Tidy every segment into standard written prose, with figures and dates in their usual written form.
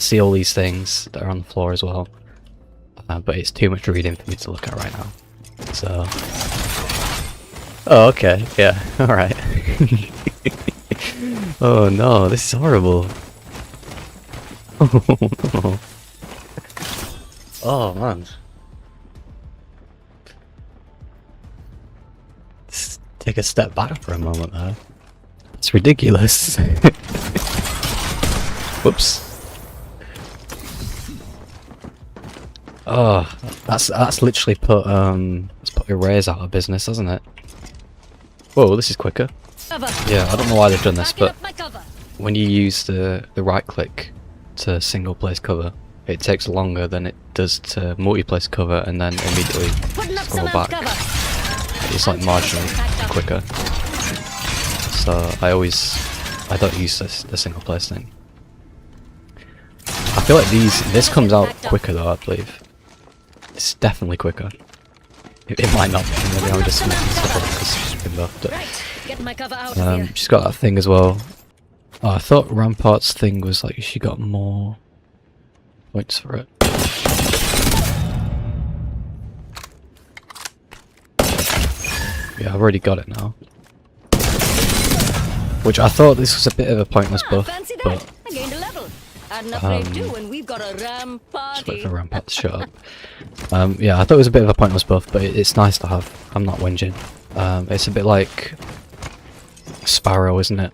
see all these things that are on the floor as well. But it's too much reading for me to look at right now. So... Oh, okay. Yeah. Alright. Oh no, this is horrible. Oh no. Oh man. Just take a step back for a moment there. It's ridiculous. Whoops. Oh, that's literally put Arrays out of business, hasn't it? Whoa, this is quicker. Yeah, I don't know why they've done this, but when you use the right click to single place cover, it takes longer than it does to multi-place cover and then immediately scroll back. It's like marginally quicker. So I don't use the single place thing. I feel like this comes out quicker though, I believe. It's definitely quicker. It might not be, maybe I'm just making stuff up because she's been buffed. She's got that thing as well. Oh, I thought Rampart's thing was like she got more points for it. Yeah, I've already got it now. Which I thought this was a bit of a pointless buff, but just wait for Rampart to shut up. Yeah, I thought it was a bit of a pointless buff, but it's nice to have. I'm not whinging. It's a bit like Sparrow, isn't it?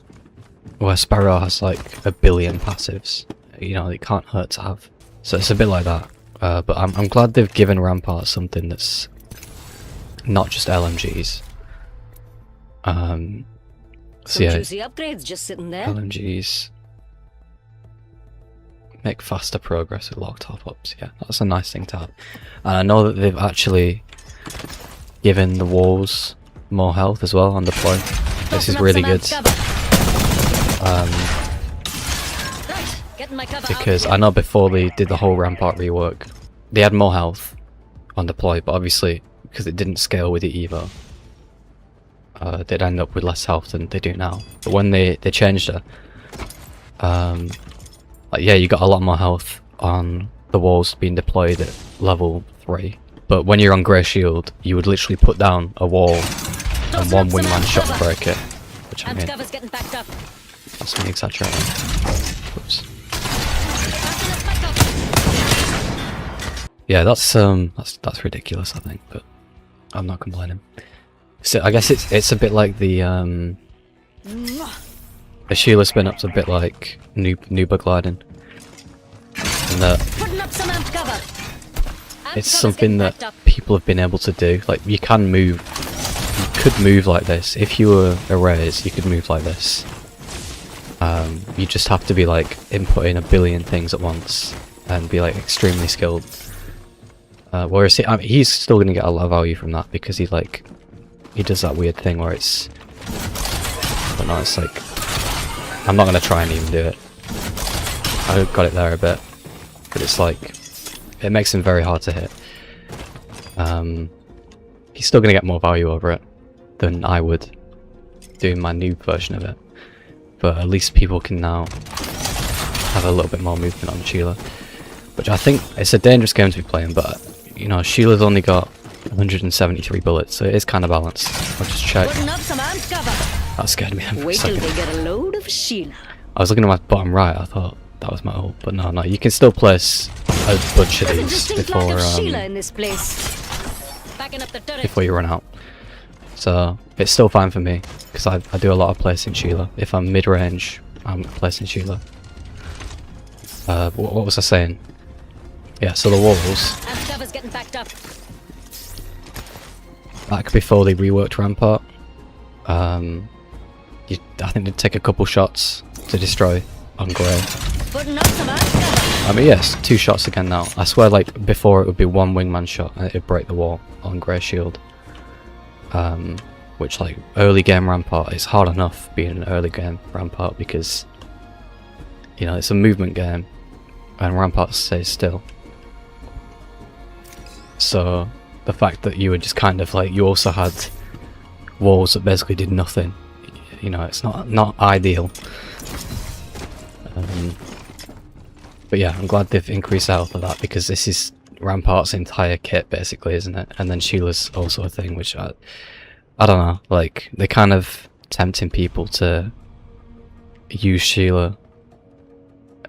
Where Sparrow has like a billion passives. You know, it can't hurt to have. So it's a bit like that. But I'm glad they've given Rampart something that's not just LMGs. So yeah, upgrades just sitting there. LMGs make faster progress with lock top-ups. Yeah, that's a nice thing to have. And I know that they've actually given the walls more health as well on deploy. This is really good. Because I know before they did the whole Rampart rework, they had more health on deploy, but obviously because it didn't scale with the Evo, they'd end up with less health than they do now. But when they changed it, like yeah, you got a lot more health on the walls being deployed at level 3. But when you're on Grey Shield, you would literally put down a wall and one wingman shot and break it. Which I mean, that's me exaggerating. Whoops. Yeah, that's ridiculous, I think, but I'm not complaining. So I guess it's a bit like the Sheila spin up's a bit like Nuba gliding. And that it's something that people have been able to do. Like you could move like this. If you were Arrays, you could move like this. You just have to be like inputting a billion things at once and be like extremely skilled. Whereas he's still going to get a lot of value from that because he does that weird thing where it's... But no, it's like... I'm not going to try and even do it. I got it there a bit. But it's like... It makes him very hard to hit. He's still going to get more value over it than I would doing my new version of it. But at least people can now have a little bit more movement on Sheila. Which I think it's a dangerous game to be playing, but you know, Sheila's only got 173 bullets, so it is kind of balanced. I'll just check. That scared me for a second. I was looking at my bottom right, I thought that was my ult, but no, you can still place a bunch of these before you run out. So it's still fine for me, because I do a lot of placing Sheila. If I'm mid-range, I'm placing Sheila. What was I saying? Yeah, so the walls. Back before they reworked Rampart, I think they'd take a couple shots to destroy on Grey. I mean, yes, 2 shots again now. I swear, like, before it would be 1 wingman shot and it'd break the wall on Grey Shield. Which, like, early game Rampart, it's hard enough being an early game Rampart because, you know, it's a movement game and Rampart stays still. So the fact that you were just kind of like, you also had walls that basically did nothing, you know, it's not ideal. But yeah, I'm glad they've increased the health of that, because this is Rampart's entire kit, basically, isn't it? And then Sheila's also a thing, which I don't know, like, they're kind of tempting people to use Sheila,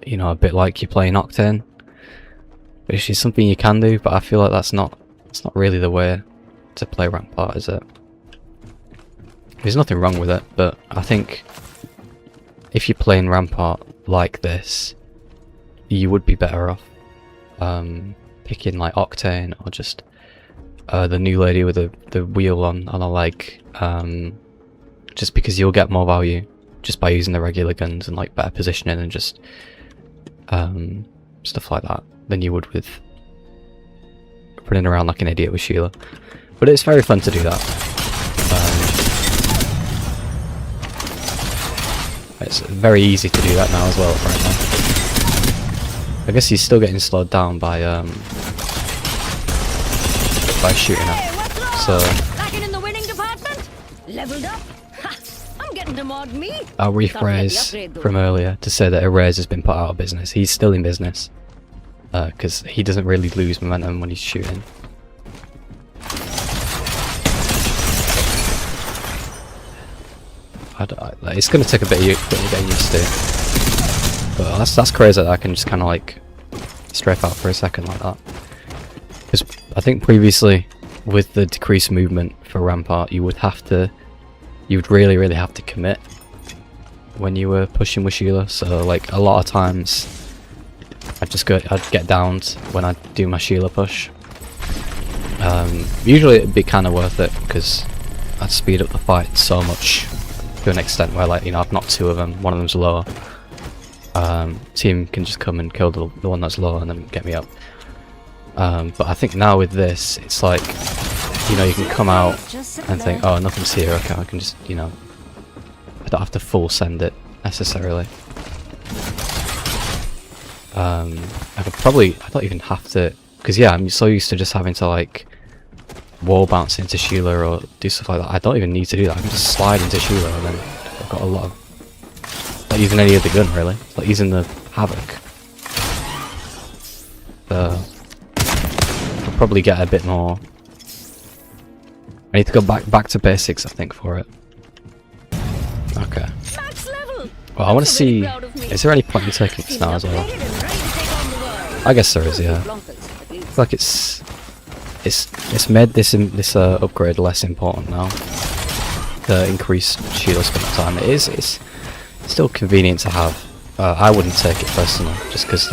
you know, a bit like you're playing Octane, which is something you can do, but I feel like it's not really the way to play Rampart, is it? There's nothing wrong with it, but I think if you're playing Rampart like this, you would be better off picking like Octane, or just the new lady with the wheel on a leg, just because you'll get more value just by using the regular guns and like better positioning and just stuff like that than you would with running around like an idiot with Sheila. But it's very fun to do that. It's very easy to do that now as well, apparently. I guess he's still getting slowed down by shooting at. So back in the winning department? Leveled up? Ha! I'm getting to mod me. I'll rephrase from earlier to say that Erase has been put out of business. He's still in business because he doesn't really lose momentum when he's shooting. It's going to take a bit of getting used to, but that's crazy that I can just kind of like strafe out for a second like that. Because I think previously, with the decreased movement for Rampart, you would really have to commit when you were pushing with Sheila. So like a lot of times, I'd get downed when I do my Sheila push. Usually it'd be kind of worth it because I'd speed up the fight so much to an extent where, like, you know, I've knocked two of them, one of them's low. Team can just come and kill the one that's low and then get me up. But I think now with this, it's like, you know, you can come out and think, oh, nothing's here, okay, I can just, you know, I don't have to full send it necessarily. I don't even have to, because yeah, I'm so used to just having to like wall bounce into Sheila or do stuff like that. I don't even need to do that. I can just slide into Sheila and then I've got a lot of, like using any other gun really. It's like using the Havoc. I'll probably get a bit more. I need to go back to basics, I think, for it. Okay. Well, I want to see. Is there any point in taking this now as well? I guess there is. Yeah. I feel like it's made this upgrade less important now. The increased shield spin time. It's still convenient to have. I wouldn't take it personally, just because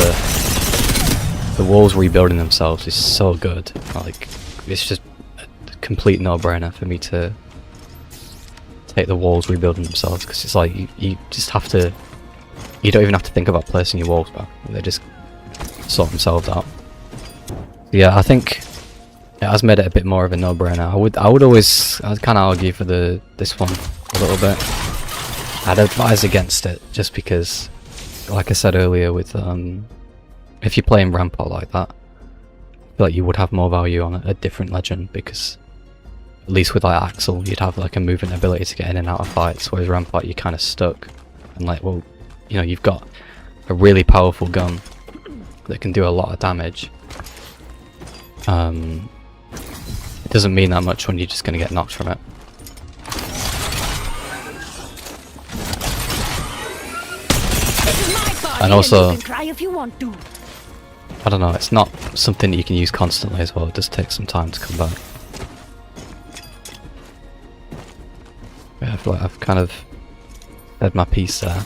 the walls rebuilding themselves is so good. Like, it's just a complete no-brainer for me to take the walls rebuilding themselves, because it's like you just have to. You don't even have to think about placing your walls back. They just sort themselves out. Yeah, I think it has made it a bit more of a no-brainer. I'd kind of argue for this one a little bit. I'd advise against it just because, like I said earlier, with if you're playing Rampart like that, I feel like you would have more value on a different legend, because at least with like Axel, you'd have like a movement ability to get in and out of fights, whereas Rampart you're kind of stuck. And like, well, you know, you've got a really powerful gun that can do a lot of damage. It doesn't mean that much when you're just going to get knocked from it. And also, I don't know, it's not something that you can use constantly as well. It does take some time to come back. Yeah, I feel like I've kind of said my piece there.